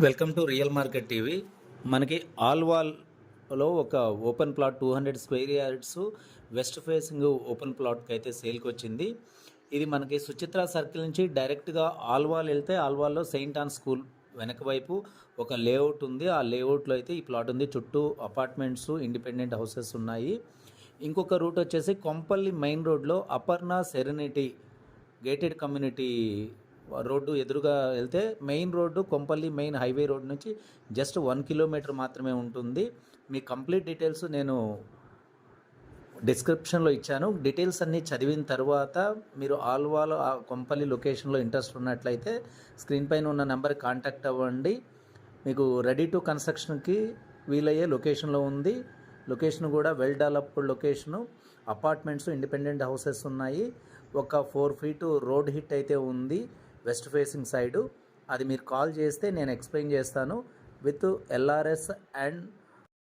Welcome to real market TV. మనకి ఆల్వాల్లో ఒక open plot 200 square yards west facing open ప్లాట్కి అయితే సేల్కి వచ్చింది. ఇది మనకి సుచిత్ర సర్కిల్ నుంచి డైరెక్ట్గా ఆల్వాల్ వెళ్తే ఆల్వాల్లో సెయింట్ ఆన్ స్కూల్ వెనక వైపు ఒక లేఅవుట్ ఉంది. ఆ లేఅవుట్లో అయితే ఈ ప్లాట్ ఉంది. చుట్టూ అపార్ట్మెంట్స్, ఇండిపెండెంట్ హౌసెస్ ఉన్నాయి. ఇంకొక రూట్ వచ్చేసి కొంపల్లి మెయిన్ రోడ్లో Aparna serenity gated community road ఎదురుగా వెళ్తే main road Kompally main highway road నుంచి జస్ట్ 1 కిలోమీటర్ మాత్రమే ఉంటుంది. మీ కంప్లీట్ డీటెయిల్స్ నేను డిస్క్రిప్షన్లో ఇచ్చాను. డీటెయిల్స్ అన్నీ చదివిన తర్వాత మీరు ఆల్వాలో కొంపల్లి లొకేషన్లో ఇంట్రెస్ట్ ఉన్నట్లయితే స్క్రీన్ పైన ఉన్న నెంబర్కి కాంటాక్ట్ అవ్వండి. మీకు రెడీ టు కన్స్ట్రక్షన్కి వీలయ్యే లొకేషన్లో ఉంది. లొకేషన్ కూడా well developed location. Apartments, independent houses ఉన్నాయి. ఒక 4 feet రోడ్ హిట్ అయితే ఉంది వెస్ట్ ఫేసింగ్ సైడు. అది మీరు కాల్ చేస్తే నేను ఎక్స్ప్లెయిన్ చేస్తాను విత్ ఎల్ఆర్ఎస్ అండ్